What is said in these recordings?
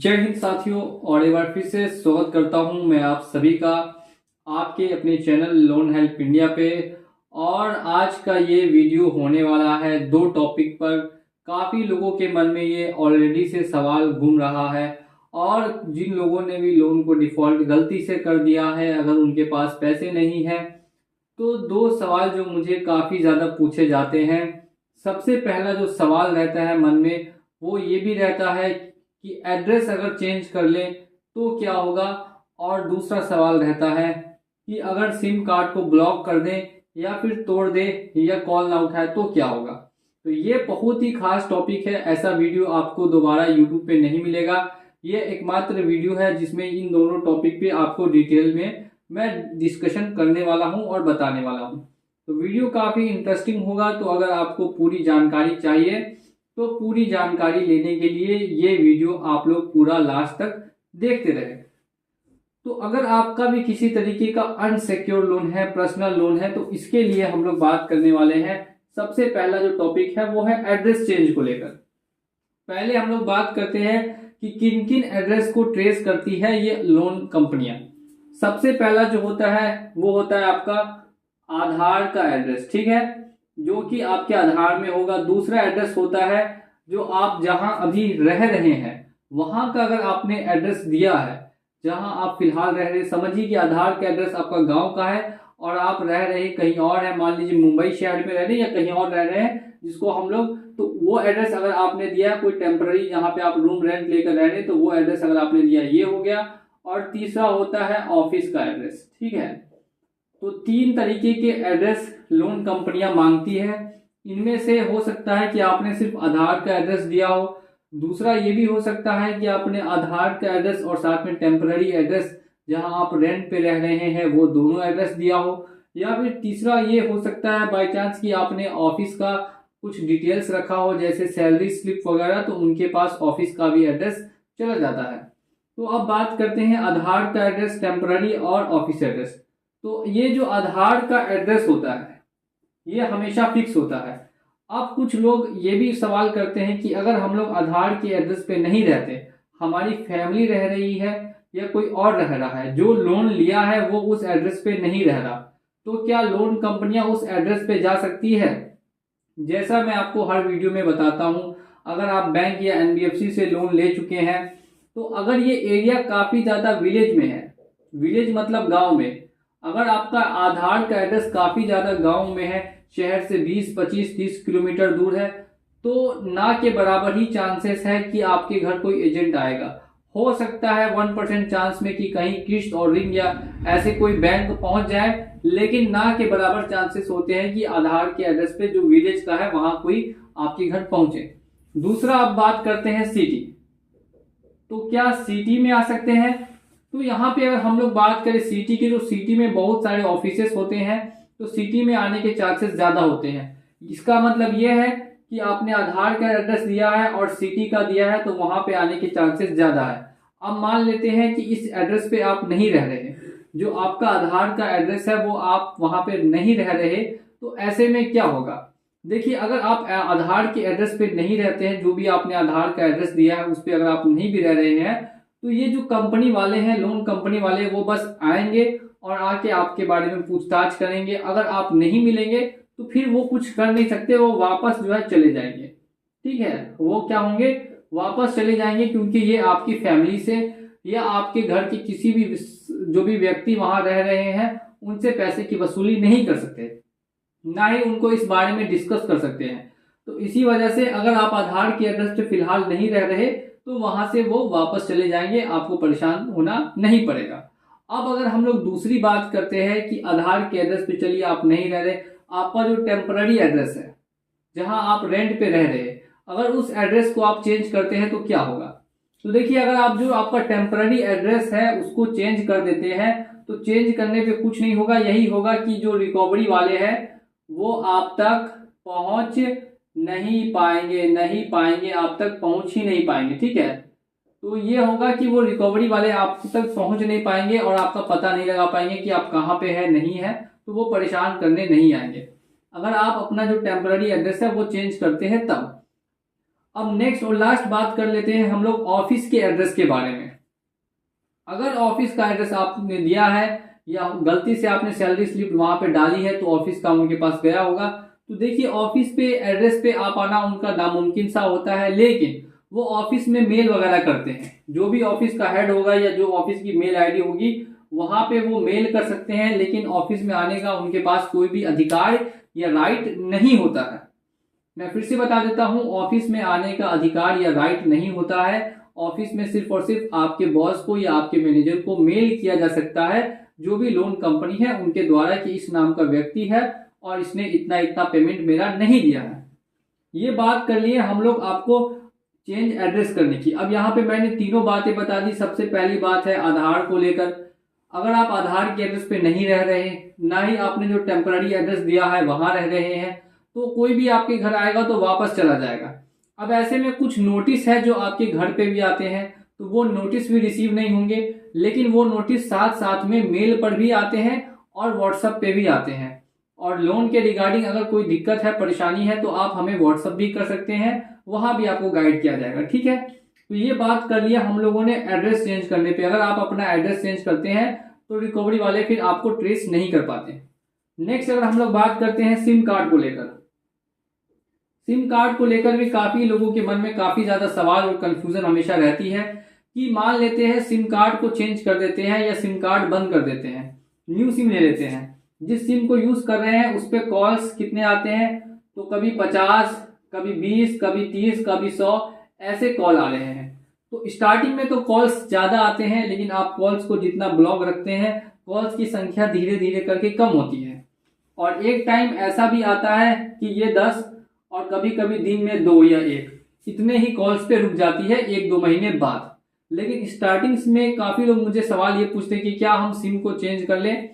जय हिंद साथियों। और एक बार फिर से स्वागत करता हूं मैं आप सभी का आपके अपने चैनल लोन हेल्प इंडिया पे। और आज का ये वीडियो होने वाला है दो टॉपिक पर। काफ़ी लोगों के मन में ये ऑलरेडी से सवाल घूम रहा है, और जिन लोगों ने भी लोन को डिफ़ॉल्ट गलती से कर दिया है, अगर उनके पास पैसे नहीं हैं, तो दो सवाल जो मुझे काफ़ी ज़्यादा पूछे जाते हैं। सबसे पहला जो सवाल रहता है मन में वो ये भी रहता है कि एड्रेस अगर चेंज कर लें तो क्या होगा, और दूसरा सवाल रहता है कि अगर सिम कार्ड को ब्लॉक कर दें या फिर तोड़ दें या कॉल ना उठाए तो क्या होगा। तो ये बहुत ही खास टॉपिक है। ऐसा वीडियो आपको दोबारा यूट्यूब पे नहीं मिलेगा। ये एकमात्र वीडियो है जिसमें इन दोनों टॉपिक पे आपको डिटेल में मैं डिस्कशन करने वाला हूं और बताने वाला हूं। तो वीडियो काफ़ी इंटरेस्टिंग होगा। तो अगर आपको पूरी जानकारी चाहिए तो पूरी जानकारी लेने के लिए ये वीडियो आप लोग पूरा लास्ट तक देखते रहे। तो अगर आपका भी किसी तरीके का अनसिक्योर लोन है, पर्सनल लोन है, तो इसके लिए हम लोग बात करने वाले हैं। सबसे पहला जो टॉपिक है वो है एड्रेस चेंज को लेकर। पहले हम लोग बात करते हैं कि किन किन एड्रेस को ट्रेस करती है ये लोन कंपनियां। सबसे पहला जो होता है वो होता है आपका आधार का एड्रेस, ठीक है, जो कि आपके आधार में होगा। दूसरा एड्रेस होता है जो आप जहां अभी रह रहे हैं वहां का अगर आपने एड्रेस दिया है, जहां आप फिलहाल रह रहे, समझिए कि आधार का एड्रेस आपका गांव का है और आप रह रहे कहीं और है, मान लीजिए मुंबई शहर में रह रहे हैं या कहीं और रह रहे हैं जिसको हम लोग, तो वो एड्रेस अगर आपने दिया कोई टेम्पररी जहां पे आप रूम रेंट लेकर रह रहे, तो वो एड्रेस अगर आपने दिया ये हो गया। और तीसरा होता है ऑफिस का एड्रेस, ठीक है। तो तीन तरीके के एड्रेस लोन कंपनियां मांगती है। इनमें से हो सकता है कि आपने सिर्फ आधार का एड्रेस दिया हो, दूसरा ये भी हो सकता है कि आपने आधार का एड्रेस और साथ में टेम्पररी एड्रेस जहां आप रेंट पे रह रहे हैं वो दोनों एड्रेस दिया हो, या फिर तीसरा ये हो सकता है बाय चांस कि आपने ऑफिस का कुछ डिटेल्स रखा हो जैसे सैलरी स्लिप वगैरह, तो उनके पास ऑफिस का भी एड्रेस चला जाता है। तो अब बात करते हैं आधार का एड्रेस, टेम्पररी और ऑफिस एड्रेस। तो ये जो आधार का एड्रेस होता है ये हमेशा फिक्स होता है। अब कुछ लोग ये भी सवाल करते हैं कि अगर हम लोग आधार के एड्रेस पे नहीं रहते, हमारी फैमिली रह रही है या कोई और रह रहा है, जो लोन लिया है वो उस एड्रेस पे नहीं रह रहा, तो क्या लोन कंपनियां उस एड्रेस पे जा सकती है? जैसा मैं आपको हर वीडियो में बताता हूं, अगर आप बैंक या एनबीएफसी से लोन ले चुके हैं, तो अगर ये एरिया काफी ज्यादा विलेज में है, विलेज मतलब गांव में, अगर आपका आधार का एड्रेस काफी ज्यादा गांव में है, शहर से 20, 25, 30 किलोमीटर दूर है, तो ना के बराबर ही चांसेस है कि आपके घर कोई एजेंट आएगा। हो सकता है 1% चांस में कि कहीं किश्त और रिंग या ऐसे कोई बैंक पहुंच जाए, लेकिन ना के बराबर चांसेस होते हैं कि आधार के एड्रेस पे जो विलेज का है वहां कोई आपके घर पहुंचे। दूसरा अब बात करते हैं सिटी। तो क्या सिटी में आ सकते हैं? तो यहाँ पे अगर हम लोग बात करें सिटी की, तो सिटी में बहुत सारे ऑफिसेस होते हैं, तो सिटी में आने के चांसेस ज्यादा होते हैं। इसका मतलब यह है कि आपने आधार का एड्रेस दिया है और सिटी का दिया है, तो वहां पे आने के चांसेस ज्यादा है। अब मान लेते हैं कि इस एड्रेस पे आप नहीं रह रहे, जो आपका आधार का एड्रेस है वो आप वहां पे नहीं रह रहे, तो ऐसे में क्या होगा? देखिए, अगर आप आधार के एड्रेस पे नहीं रहते हैं, जो भी आपने आधार का एड्रेस दिया है उस पर अगर आप नहीं भी रह रहे हैं, तो ये जो कंपनी वाले हैं, लोन कंपनी वाले, वो बस आएंगे और आके आपके बारे में पूछताछ करेंगे। अगर आप नहीं मिलेंगे तो फिर वो कुछ कर नहीं सकते, वो वापस जो है चले जाएंगे, ठीक है। वो क्या होंगे? वापस चले जाएंगे, क्योंकि ये आपकी फैमिली से या आपके घर के किसी भी जो भी व्यक्ति वहां रह रहे हैं उनसे पैसे की वसूली नहीं कर सकते, ना ही उनको इस बारे में डिस्कस कर सकते हैं। तो इसी वजह से अगर आप आधार के एड्रेस पे फिलहाल नहीं रह रहे तो वहां से वो वापस चले जाएंगे, आपको परेशान होना नहीं पड़ेगा। अब अगर हम लोग दूसरी बात करते हैं कि आधार के एड्रेस पे चलिए आप नहीं रह रहे, आपका जो टेम्पररी एड्रेस है जहां आप रेंट पे रह रहे, अगर उस एड्रेस को आप चेंज करते हैं तो क्या होगा? तो देखिए, अगर आप जो आपका टेम्पररी एड्रेस है उसको चेंज कर देते हैं, तो चेंज करने पे कुछ नहीं होगा। यही होगा कि जो रिकवरी वाले हैं वो आप तक पहुंच नहीं पाएंगे, आप तक पहुंच ही नहीं पाएंगे, ठीक है। तो ये होगा कि वो रिकवरी वाले आप तक पहुंच नहीं पाएंगे और आपका पता नहीं लगा पाएंगे कि आप कहाँ पे है, नहीं है, तो वो परेशान करने नहीं आएंगे अगर आप अपना जो टेम्पररी एड्रेस है वो चेंज करते हैं तब। अब नेक्स्ट और लास्ट बात कर लेते हैं हम लोग ऑफिस के एड्रेस के बारे में। अगर ऑफिस का एड्रेस आपने दिया है या गलती से आपने सैलरी स्लिप वहां पे डाली है तो ऑफिस का उनके पास गया होगा, तो देखिए ऑफिस पे एड्रेस पे आ पाना उनका नामुमकिन सा होता है, लेकिन वो ऑफिस में मेल वगैरह करते हैं। जो भी ऑफिस का हेड होगा या जो ऑफिस की मेल आईडी होगी वहां पे वो मेल कर सकते हैं, लेकिन ऑफिस में आने का उनके पास कोई भी अधिकार या राइट नहीं होता है। मैं फिर से बता देता हूं, ऑफिस में आने का अधिकार या राइट नहीं होता है। ऑफिस में सिर्फ और सिर्फ आपके बॉस को या आपके मैनेजर को मेल किया जा सकता है, जो भी लोन कंपनी है उनके द्वारा, कि इस नाम का व्यक्ति है और इसने इतना इतना पेमेंट मेरा नहीं दिया है। ये बात कर लिए हम लोग आपको चेंज एड्रेस करने की। अब यहाँ पे मैंने तीनों बातें बता दी। सबसे पहली बात है आधार को लेकर। अगर आप आधार के एड्रेस पे नहीं रह रहे, ना ही आपने जो टेम्पररी एड्रेस दिया है वहां रह रहे हैं, तो कोई भी आपके घर आएगा तो वापस चला जाएगा। अब ऐसे में कुछ नोटिस है जो आपके घर पे भी आते हैं, तो वो नोटिस भी रिसीव नहीं होंगे, लेकिन वो नोटिस साथ साथ में मेल पर भी आते हैं और व्हाट्सएप पे भी आते हैं। और लोन के रिगार्डिंग अगर कोई दिक्कत है, परेशानी है, तो आप हमें व्हाट्सएप भी कर सकते हैं, वहां भी आपको गाइड किया जाएगा। ठीक है, तो ये बात कर लिया हम लोगों ने एड्रेस चेंज करने पे। अगर आप अपना एड्रेस चेंज करते हैं तो रिकवरी वाले फिर आपको ट्रेस नहीं कर पाते। नेक्स्ट अगर हम लोग बात करते हैं सिम कार्ड को लेकर। सिम कार्ड को लेकर भी काफी लोगों के मन में काफी ज्यादा सवाल और कंफ्यूजन हमेशा रहती है कि मान लेते हैं सिम कार्ड को चेंज कर देते हैं या सिम कार्ड बंद कर देते हैं, न्यू सिम ले लेते हैं, जिस सिम को यूज कर रहे हैं उस पर कॉल्स कितने आते हैं, तो कभी 50, कभी 20, कभी 30, कभी 100 ऐसे कॉल आ रहे हैं। तो स्टार्टिंग में तो कॉल्स ज्यादा आते हैं, लेकिन आप कॉल्स को जितना ब्लॉक रखते हैं कॉल्स की संख्या धीरे धीरे करके कम होती है। और एक टाइम ऐसा भी आता है कि ये 10 और कभी कभी दिन में 2 या 1 इतने ही कॉल्स पे रुक जाती है 1-2 महीने बाद। लेकिन स्टार्टिंग में काफी लोग मुझे सवाल ये पूछते हैं कि क्या हम सिम को चेंज कर लें।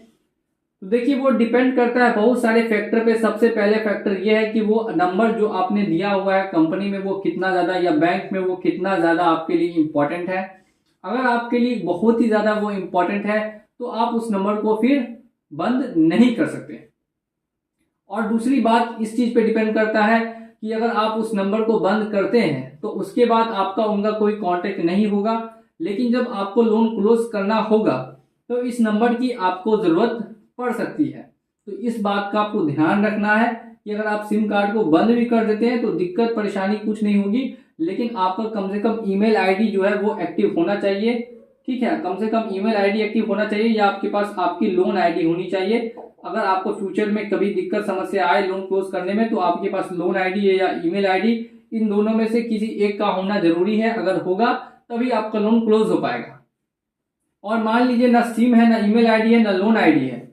तो देखिए वो डिपेंड करता है बहुत सारे फैक्टर पे। सबसे पहले फैक्टर ये है कि वो नंबर जो आपने दिया हुआ है कंपनी में वो कितना ज्यादा, या बैंक में वो कितना ज्यादा आपके लिए इंपॉर्टेंट है। अगर आपके लिए बहुत ही ज्यादा वो इंपॉर्टेंट है तो आप उस नंबर को फिर बंद नहीं कर सकते। और दूसरी बात इस चीज पे डिपेंड करता है कि अगर आप उस नंबर को बंद करते हैं तो उसके बाद आपका उनका कोई कांटेक्ट नहीं होगा, लेकिन जब आपको लोन क्लोज करना होगा तो इस नंबर की आपको जरूरत पड़ सकती है। तो इस बात का आपको ध्यान रखना है कि अगर आप सिम कार्ड को बंद भी कर देते हैं तो दिक्कत परेशानी कुछ नहीं होगी, लेकिन आपका कम से कम ईमेल आईडी जो है वो एक्टिव होना चाहिए। ठीक है, कम से कम ईमेल आईडी एक्टिव होना चाहिए, या आपके पास आपकी लोन आईडी होनी चाहिए। अगर आपको फ्यूचर में कभी दिक्कत समस्या आए लोन क्लोज करने में, तो आपके पास लोन आईडी है या ईमेल आईडी, इन दोनों में से किसी एक का होना जरूरी है। अगर होगा तभी आपका लोन क्लोज हो पाएगा। और मान लीजिए ना सिम है, ना ईमेल आईडी है, ना लोन आईडी है,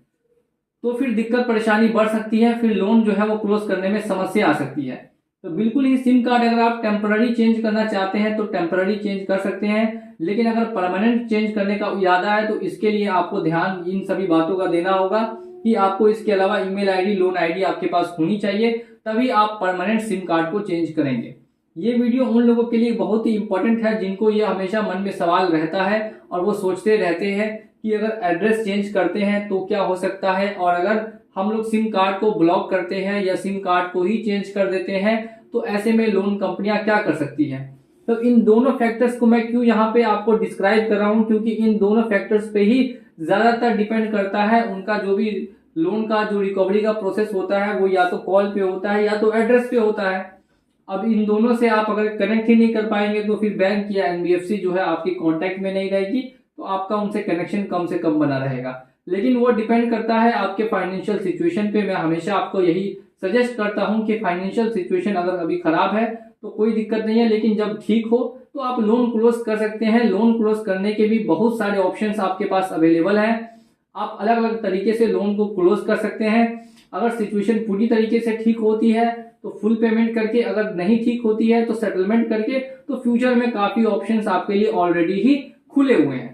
तो फिर दिक्कत परेशानी बढ़ सकती है, फिर लोन जो है वो क्लोज करने में समस्या आ सकती है। तो बिल्कुल ही सिम कार्ड अगर आप टेम्पररी चेंज करना चाहते हैं तो टेम्पररी चेंज कर सकते हैं, लेकिन अगर परमानेंट चेंज करने का इरादा है तो इसके लिए आपको ध्यान इन सभी बातों का देना होगा कि आपको इसके अलावा ईमेल आईडी, लोन आईडी आपके पास होनी चाहिए, तभी आप परमानेंट सिम कार्ड को चेंज करेंगे। ये वीडियो उन लोगों के लिए बहुत ही इंपॉर्टेंट है जिनको ये हमेशा मन में सवाल रहता है और वो सोचते रहते हैं कि अगर एड्रेस चेंज करते हैं तो क्या हो सकता है, और अगर हम लोग सिम कार्ड को ब्लॉक करते हैं या सिम कार्ड को ही चेंज कर देते हैं तो ऐसे में लोन कंपनियां क्या कर सकती हैं। तो इन दोनों फैक्टर्स को मैं क्यों यहाँ पे आपको डिस्क्राइब कर रहा हूँ, क्योंकि इन दोनों फैक्टर्स पे ही ज्यादातर डिपेंड करता है उनका जो भी लोन का जो रिकवरी का प्रोसेस होता है, वो या तो कॉल पे होता है या तो एड्रेस पे होता है। अब इन दोनों से आप अगर कनेक्ट ही नहीं कर पाएंगे तो फिर बैंक या एनबीएफसी जो है आपकी कांटेक्ट में नहीं रहेगी, तो आपका उनसे कनेक्शन कम से कम बना रहेगा। लेकिन वो डिपेंड करता है आपके फाइनेंशियल सिचुएशन पे। मैं हमेशा आपको यही सजेस्ट करता हूं कि फाइनेंशियल सिचुएशन अगर अभी खराब है तो कोई दिक्कत नहीं है, लेकिन जब ठीक हो तो आप लोन क्लोज कर सकते हैं। लोन क्लोज करने के भी बहुत सारे ऑप्शंस आपके पास अवेलेबल हैं। आप अलग अलग तरीके से लोन को क्लोज कर सकते हैं। अगर सिचुएशन पूरी तरीके से ठीक होती है तो फुल पेमेंट करके, अगर नहीं ठीक होती है तो सेटलमेंट करके, तो फ्यूचर में काफी ऑप्शंस आपके लिए ऑलरेडी ही खुले हुए हैं।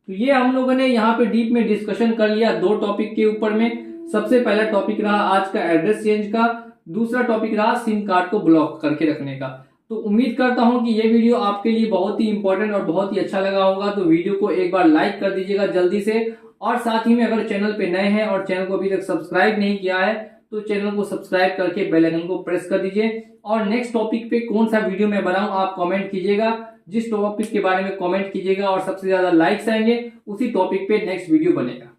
तो ये हम लोगों ने यहाँ पे डीप में डिस्कशन कर लिया 2 टॉपिक के ऊपर में। सबसे पहला टॉपिक रहा आज का एड्रेस चेंज का, दूसरा टॉपिक रहा सिम कार्ड को ब्लॉक करके रखने का। तो उम्मीद करता हूं कि ये वीडियो आपके लिए बहुत ही इंपॉर्टेंट और बहुत ही अच्छा लगा होगा। तो वीडियो को एक बार लाइक कर दीजिएगा जल्दी से, और साथ ही में अगर चैनल पे नए हैं और चैनल को अभी तक सब्सक्राइब नहीं किया है तो चैनल को सब्सक्राइब करके बेल आइकन को प्रेस कर दीजिए। और नेक्स्ट टॉपिक पे कौन सा वीडियो मैं बनाऊं आप कमेंट कीजिएगा। जिस टॉपिक के बारे में कमेंट कीजिएगा और सबसे ज्यादा लाइक्स आएंगे उसी टॉपिक पे नेक्स्ट वीडियो बनेगा।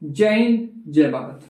जय हिंद, जय भारत।